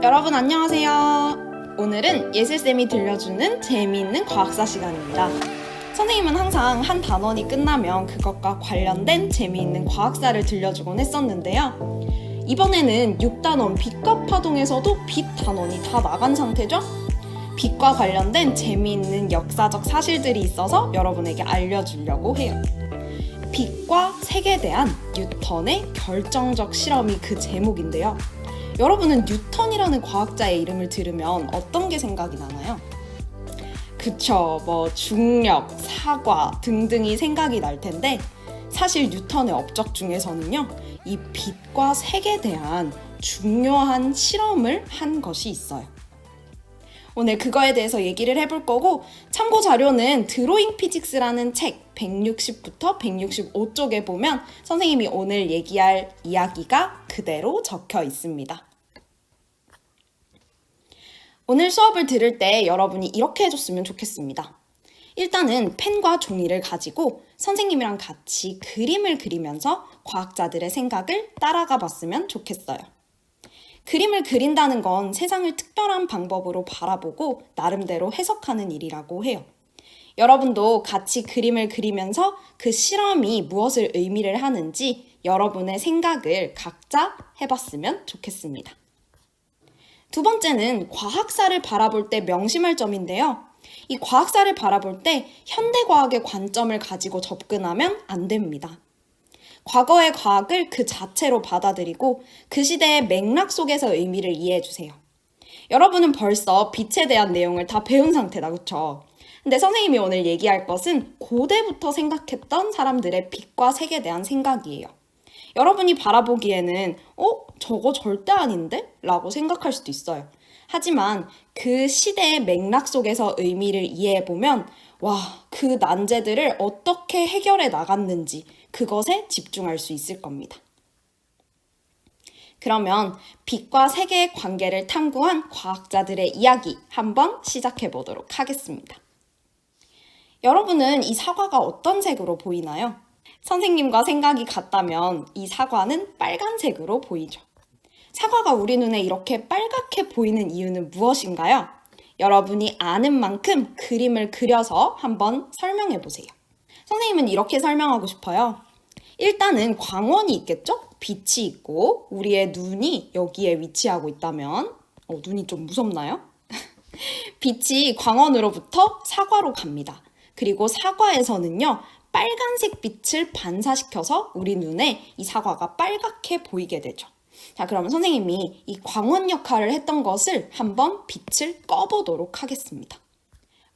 여러분 안녕하세요. 오늘은 예슬쌤이 들려주는 재미있는 과학사 시간입니다. 선생님은 항상 한 단원이 끝나면 그것과 관련된 재미있는 과학사를 들려주곤 했었는데요. 이번에는 6단원 빛과 파동에서도 빛 단원이 다 나간 상태죠? 빛과 관련된 재미있는 역사적 사실들이 있어서 여러분에게 알려주려고 해요. 빛과 색에 대한 뉴턴의 결정적 실험이 그 제목인데요. 여러분은 뉴턴이라는 과학자의 이름을 들으면 어떤 게 생각이 나나요? 그쵸, 중력, 사과 등등이 생각이 날 텐데 사실 뉴턴의 업적 중에서는요, 이 빛과 색에 대한 중요한 실험을 한 것이 있어요. 오늘 그거에 대해서 얘기를 해볼 거고, 참고 자료는 드로잉 피직스라는 책 160부터 165쪽에 보면 선생님이 오늘 얘기할 이야기가 그대로 적혀 있습니다. 오늘 수업을 들을 때 여러분이 이렇게 해줬으면 좋겠습니다. 일단은 펜과 종이를 가지고 선생님이랑 같이 그림을 그리면서 과학자들의 생각을 따라가 봤으면 좋겠어요. 그림을 그린다는 건 세상을 특별한 방법으로 바라보고 나름대로 해석하는 일이라고 해요. 여러분도 같이 그림을 그리면서 그 실험이 무엇을 의미를 하는지 여러분의 생각을 각자 해봤으면 좋겠습니다. 두 번째는 과학사를 바라볼 때 명심할 점인데요. 이 과학사를 바라볼 때 현대과학의 관점을 가지고 접근하면 안 됩니다. 과거의 과학을 그 자체로 받아들이고 그 시대의 맥락 속에서 의미를 이해해 주세요. 여러분은 벌써 빛에 대한 내용을 다 배운 상태다, 그쵸? 근데 선생님이 오늘 얘기할 것은 고대부터 생각했던 사람들의 빛과 색에 대한 생각이에요. 여러분이 바라보기에는 저거 절대 아닌데? 라고 생각할 수도 있어요. 하지만 그 시대의 맥락 속에서 의미를 이해해보면 그 난제들을 어떻게 해결해 나갔는지 그것에 집중할 수 있을 겁니다. 그러면 빛과 색의 관계를 탐구한 과학자들의 이야기 한번 시작해 보도록 하겠습니다. 여러분은 이 사과가 어떤 색으로 보이나요? 선생님과 생각이 같다면 이 사과는 빨간색으로 보이죠. 사과가 우리 눈에 이렇게 빨갛게 보이는 이유는 무엇인가요? 여러분이 아는 만큼 그림을 그려서 한번 설명해 보세요. 선생님은 이렇게 설명하고 싶어요. 일단은 광원이 있겠죠? 빛이 있고 우리의 눈이 여기에 위치하고 있다면 눈이 좀 무섭나요? 빛이 광원으로부터 사과로 갑니다. 그리고 사과에서는요, 빨간색 빛을 반사시켜서 우리 눈에 이 사과가 빨갛게 보이게 되죠. 자, 그러면 선생님이 이 광원 역할을 했던 것을 한번 빛을 꺼보도록 하겠습니다.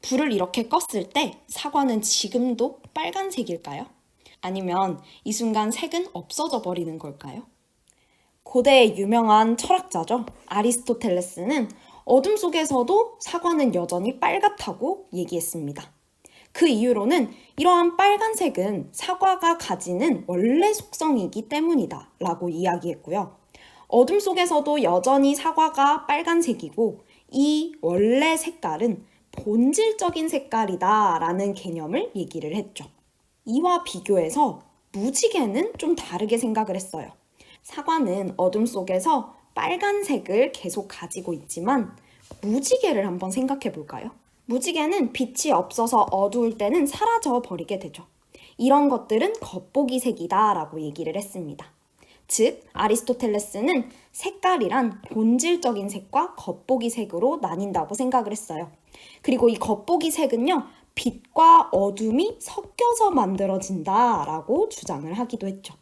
불을 이렇게 껐을 때 사과는 지금도 빨간색일까요? 아니면 이 순간 색은 없어져 버리는 걸까요? 고대의 유명한 철학자죠. 아리스토텔레스는 어둠 속에서도 사과는 여전히 빨갛다고 얘기했습니다. 그 이유로는 이러한 빨간색은 사과가 가지는 원래 속성이기 때문이다 라고 이야기했고요. 어둠 속에서도 여전히 사과가 빨간색이고 이 원래 색깔은 본질적인 색깔이다 라는 개념을 얘기를 했죠. 이와 비교해서 무지개는 좀 다르게 생각을 했어요. 사과는 어둠 속에서 빨간색을 계속 가지고 있지만 무지개를 한번 생각해 볼까요? 무지개는 빛이 없어서 어두울 때는 사라져 버리게 되죠. 이런 것들은 겉보기 색이다 라고 얘기를 했습니다. 즉, 아리스토텔레스는 색깔이란 본질적인 색과 겉보기 색으로 나뉜다고 생각을 했어요. 그리고 이 겉보기 색은요, 빛과 어둠이 섞여서 만들어진다 라고 주장을 하기도 했죠.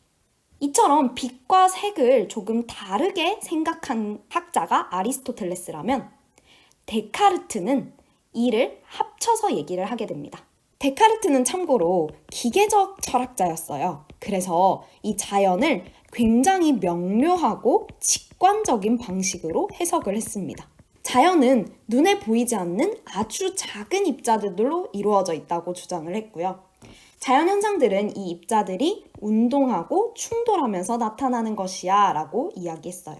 이처럼 빛과 색을 조금 다르게 생각한 학자가 아리스토텔레스라면 데카르트는 이를 합쳐서 얘기를 하게 됩니다. 데카르트는 참고로 기계적 철학자였어요. 그래서 이 자연을 굉장히 명료하고 직관적인 방식으로 해석을 했습니다. 자연은 눈에 보이지 않는 아주 작은 입자들로 이루어져 있다고 주장을 했고요. 자연 현상들은 이 입자들이 운동하고 충돌하면서 나타나는 것이야 라고 이야기했어요.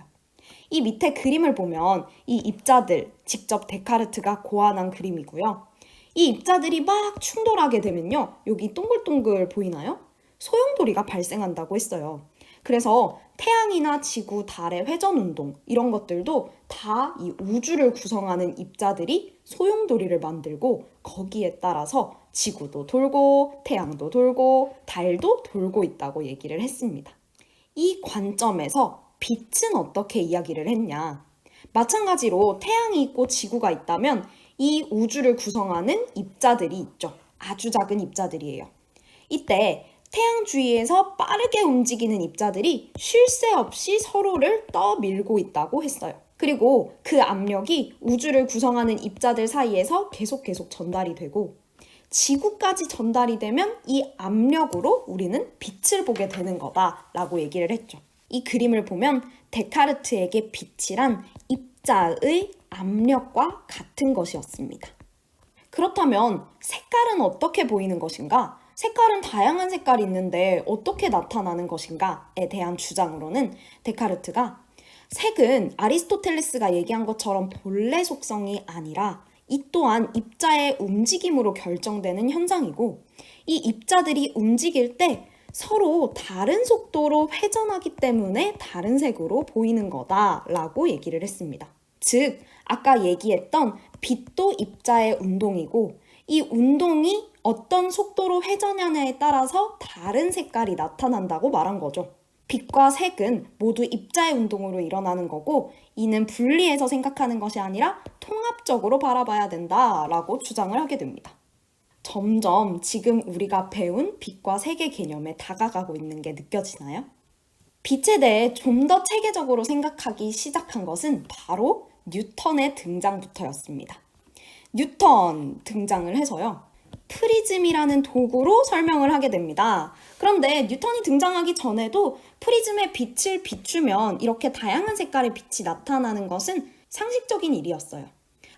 이 밑에 그림을 보면 이 입자들, 직접 데카르트가 고안한 그림이고요. 이 입자들이 막 충돌하게 되면요. 여기 동글동글 보이나요? 소용돌이가 발생한다고 했어요. 그래서 태양이나 지구, 달의 회전 운동 이런 것들도 다 이 우주를 구성하는 입자들이 소용돌이를 만들고 거기에 따라서 지구도 돌고 태양도 돌고 달도 돌고 있다고 얘기를 했습니다. 이 관점에서 빛은 어떻게 이야기를 했냐? 마찬가지로 태양이 있고 지구가 있다면 이 우주를 구성하는 입자들이 있죠. 아주 작은 입자들이에요. 이때 태양 주위에서 빠르게 움직이는 입자들이 쉴 새 없이 서로를 떠밀고 있다고 했어요. 그리고 그 압력이 우주를 구성하는 입자들 사이에서 계속 전달이 되고 지구까지 전달이 되면 이 압력으로 우리는 빛을 보게 되는 거다라고 얘기를 했죠. 이 그림을 보면 데카르트에게 빛이란 입자의 압력과 같은 것이었습니다. 그렇다면 색깔은 어떻게 보이는 것인가? 색깔은 다양한 색깔이 있는데 어떻게 나타나는 것인가에 대한 주장으로는 데카르트가 색은 아리스토텔레스가 얘기한 것처럼 본래 속성이 아니라 이 또한 입자의 움직임으로 결정되는 현상이고 이 입자들이 움직일 때 서로 다른 속도로 회전하기 때문에 다른 색으로 보이는 거다라고 얘기를 했습니다. 즉, 아까 얘기했던 빛도 입자의 운동이고 이 운동이 어떤 속도로 회전하냐에 따라서 다른 색깔이 나타난다고 말한 거죠. 빛과 색은 모두 입자의 운동으로 일어나는 거고 이는 분리해서 생각하는 것이 아니라 통합적으로 바라봐야 된다라고 주장을 하게 됩니다. 점점 지금 우리가 배운 빛과 색의 개념에 다가가고 있는 게 느껴지나요? 빛에 대해 좀 더 체계적으로 생각하기 시작한 것은 바로 뉴턴의 등장부터였습니다. 뉴턴 등장을 해서요. 프리즘이라는 도구로 설명을 하게 됩니다. 그런데 뉴턴이 등장하기 전에도 프리즘에 빛을 비추면 이렇게 다양한 색깔의 빛이 나타나는 것은 상식적인 일이었어요.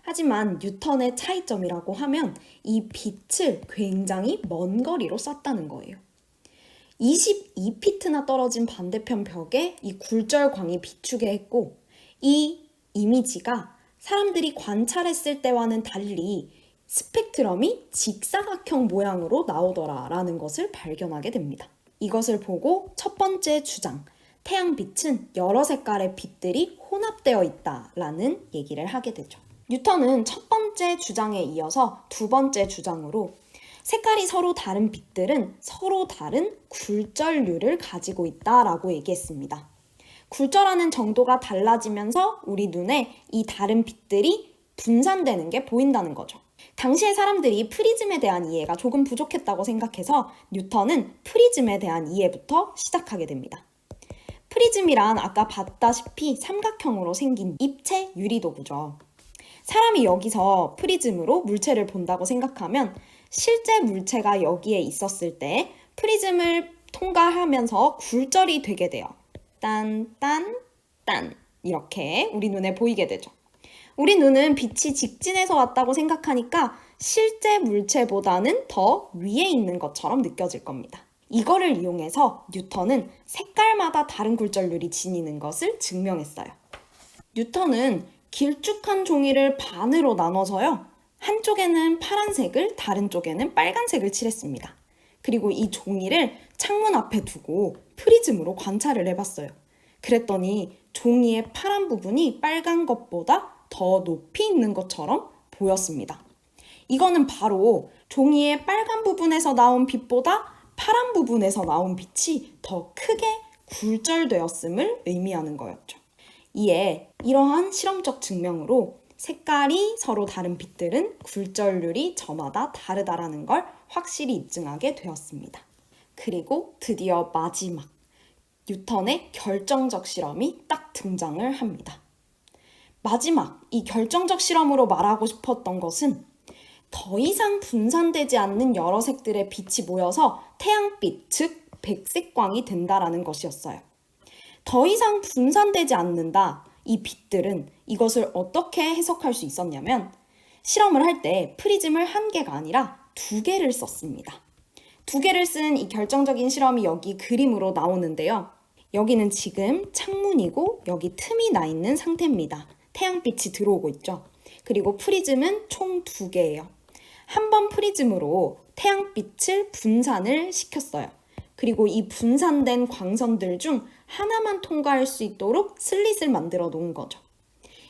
하지만 뉴턴의 차이점이라고 하면 이 빛을 굉장히 먼 거리로 쐈다는 거예요. 22피트나 떨어진 반대편 벽에 이 굴절광이 비추게 했고 이 이미지가 사람들이 관찰했을 때와는 달리 스펙트럼이 직사각형 모양으로 나오더라라는 것을 발견하게 됩니다. 이것을 보고 첫 번째 주장, 태양빛은 여러 색깔의 빛들이 혼합되어 있다라는 얘기를 하게 되죠. 뉴턴은 첫 번째 주장에 이어서 두 번째 주장으로 색깔이 서로 다른 빛들은 서로 다른 굴절률을 가지고 있다라고 얘기했습니다. 굴절하는 정도가 달라지면서 우리 눈에 이 다른 빛들이 분산되는 게 보인다는 거죠. 당시의 사람들이 프리즘에 대한 이해가 조금 부족했다고 생각해서 뉴턴은 프리즘에 대한 이해부터 시작하게 됩니다. 프리즘이란 아까 봤다시피 삼각형으로 생긴 입체 유리도구죠. 사람이 여기서 프리즘으로 물체를 본다고 생각하면 실제 물체가 여기에 있었을 때 프리즘을 통과하면서 굴절이 되게 돼요. 딴 이렇게 우리 눈에 보이게 되죠. 우리 눈은 빛이 직진해서 왔다고 생각하니까 실제 물체보다는 더 위에 있는 것처럼 느껴질 겁니다. 이거를 이용해서 뉴턴은 색깔마다 다른 굴절률이 지니는 것을 증명했어요. 뉴턴은 길쭉한 종이를 반으로 나눠서요. 한쪽에는 파란색을 다른 쪽에는 빨간색을 칠했습니다. 그리고 이 종이를 창문 앞에 두고 프리즘으로 관찰을 해봤어요. 그랬더니 종이의 파란 부분이 빨간 것보다 더 높이 있는 것처럼 보였습니다. 이거는 바로 종이의 빨간 부분에서 나온 빛보다 파란 부분에서 나온 빛이 더 크게 굴절되었음을 의미하는 거였죠. 이에 이러한 실험적 증명으로 색깔이 서로 다른 빛들은 굴절률이 저마다 다르다라는 걸 확실히 입증하게 되었습니다. 그리고 드디어 마지막 뉴턴의 결정적 실험이 딱 등장을 합니다. 마지막 이 결정적 실험으로 말하고 싶었던 것은 더 이상 분산되지 않는 여러 색들의 빛이 모여서 태양빛, 즉 백색광이 된다라는 것이었어요. 더 이상 분산되지 않는다. 이 빛들은 이것을 어떻게 해석할 수 있었냐면 실험을 할 때 프리즘을 한 개가 아니라 두 개를 썼습니다. 두 개를 쓴 이 결정적인 실험이 여기 그림으로 나오는데요. 여기는 지금 창문이고 여기 틈이 나 있는 상태입니다. 태양빛이 들어오고 있죠. 그리고 프리즘은 총 두 개예요. 한 번 프리즘으로 태양빛을 분산을 시켰어요. 그리고 이 분산된 광선들 중 하나만 통과할 수 있도록 슬릿을 만들어 놓은 거죠.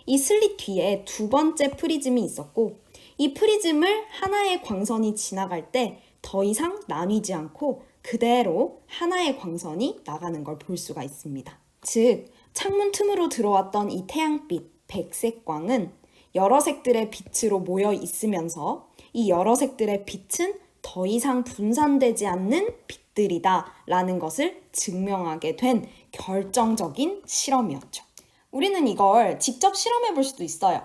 이 슬릿 뒤에 두 번째 프리즘이 있었고 이 프리즘을 하나의 광선이 지나갈 때 더 이상 나뉘지 않고 그대로 하나의 광선이 나가는 걸 볼 수가 있습니다. 즉, 창문 틈으로 들어왔던 이 태양빛, 백색광은 여러 색들의 빛으로 모여 있으면서 이 여러 색들의 빛은 더 이상 분산되지 않는 빛들이다 라는 것을 증명하게 된 결정적인 실험이었죠. 우리는 이걸 직접 실험해 볼 수도 있어요.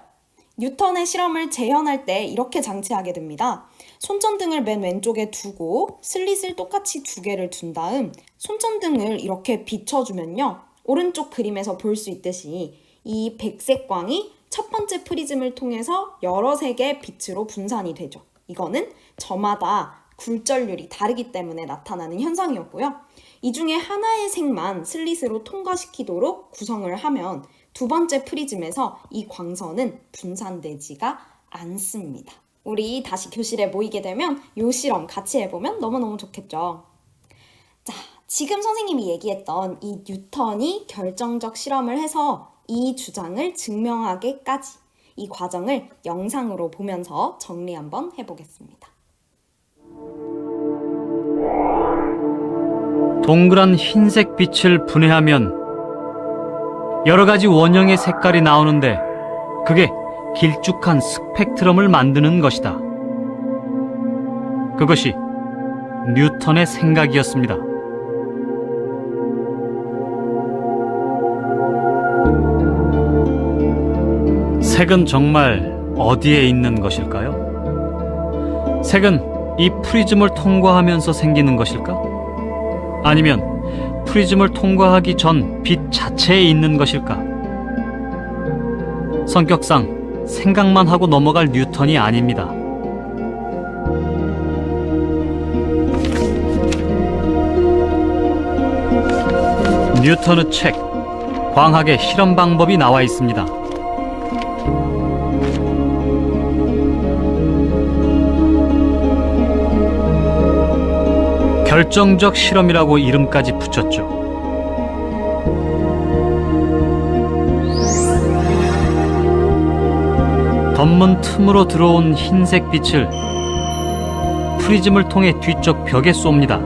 뉴턴의 실험을 재현할 때 이렇게 장치하게 됩니다. 손전등을 맨 왼쪽에 두고 슬릿을 똑같이 두 개를 둔 다음 손전등을 이렇게 비춰주면요. 오른쪽 그림에서 볼 수 있듯이 이 백색 광이 첫 번째 프리즘을 통해서 여러 색의 빛으로 분산이 되죠. 이거는 저마다 굴절률이 다르기 때문에 나타나는 현상이었고요. 이 중에 하나의 색만 슬릿으로 통과시키도록 구성을 하면 두 번째 프리즘에서 이 광선은 분산되지가 않습니다. 우리 다시 교실에 모이게 되면 이 실험 같이 해보면 너무너무 좋겠죠. 자, 지금 선생님이 얘기했던 이 뉴턴이 결정적 실험을 해서 이 주장을 증명하기까지 이 과정을 영상으로 보면서 정리 한번 해보겠습니다. 동그란 흰색 빛을 분해하면 여러 가지 원형의 색깔이 나오는데 그게 길쭉한 스펙트럼을 만드는 것이다. 그것이 뉴턴의 생각이었습니다. 색은 정말 어디에 있는 것일까요? 색은 이 프리즘을 통과하면서 생기는 것일까? 아니면 프리즘을 통과하기 전 빛 자체에 있는 것일까? 성격상 생각만 하고 넘어갈 뉴턴이 아닙니다. 뉴턴의 책, 광학의 실험 방법이 나와 있습니다. 결정적 실험이라고 이름까지 붙였죠. 덧문 틈으로 들어온 흰색 빛을 프리즘을 통해 뒤쪽 벽에 쏩니다.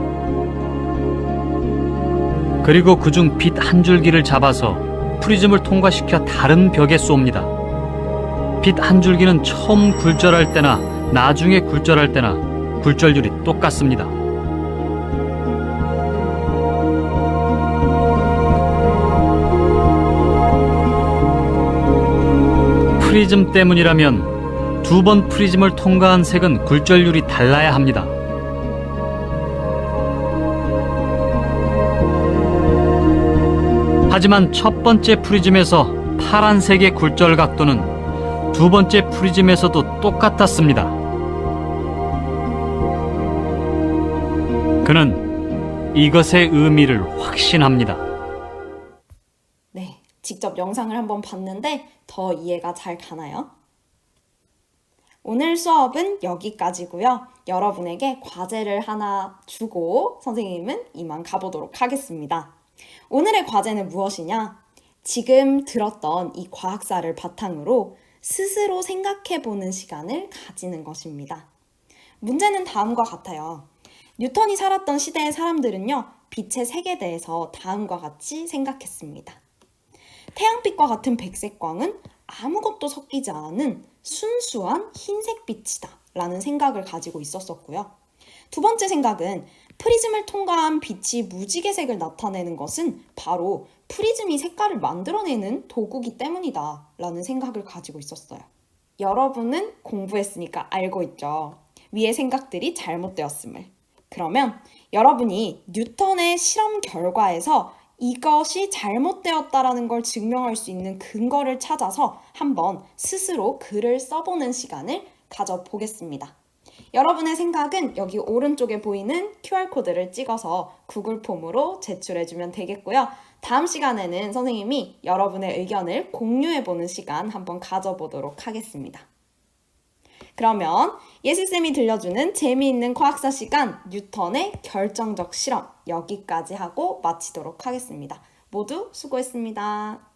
그리고 그중 빛 한 줄기를 잡아서 프리즘을 통과시켜 다른 벽에 쏩니다. 빛 한 줄기는 처음 굴절할 때나 나중에 굴절할 때나 굴절률이 똑같습니다. 프리즘 때문이라면 두 번 프리즘을 통과한 색은 굴절률이 달라야 합니다. 하지만 첫 번째 프리즘에서 파란색의 굴절 각도는 두 번째 프리즘에서도 똑같았습니다. 그는 이것의 의미를 확신합니다. 네, 직접 영상을 한번 봤는데 더 이해가 잘 가나요? 오늘 수업은 여기까지고요. 여러분에게 과제를 하나 주고 선생님은 이만 가보도록 하겠습니다. 오늘의 과제는 무엇이냐? 지금 들었던 이 과학사를 바탕으로 스스로 생각해보는 시간을 가지는 것입니다. 문제는 다음과 같아요. 뉴턴이 살았던 시대의 사람들은요, 빛의 색에 대해서 다음과 같이 생각했습니다. 태양빛과 같은 백색광은 아무것도 섞이지 않은 순수한 흰색빛이다 라는 생각을 가지고 있었었고요. 두 번째 생각은 프리즘을 통과한 빛이 무지개색을 나타내는 것은 바로 프리즘이 색깔을 만들어내는 도구기 때문이다 라는 생각을 가지고 있었어요. 여러분은 공부했으니까 알고 있죠. 위의 생각들이 잘못되었음을. 그러면 여러분이 뉴턴의 실험 결과에서 이것이 잘못되었다라는 걸 증명할 수 있는 근거를 찾아서 한번 스스로 글을 써보는 시간을 가져보겠습니다. 여러분의 생각은 여기 오른쪽에 보이는 QR코드를 찍어서 구글 폼으로 제출해주면 되겠고요. 다음 시간에는 선생님이 여러분의 의견을 공유해보는 시간 한번 가져보도록 하겠습니다. 그러면 예슬쌤이 들려주는 재미있는 과학사 시간 뉴턴의 결정적 실험 여기까지 하고 마치도록 하겠습니다. 모두 수고했습니다.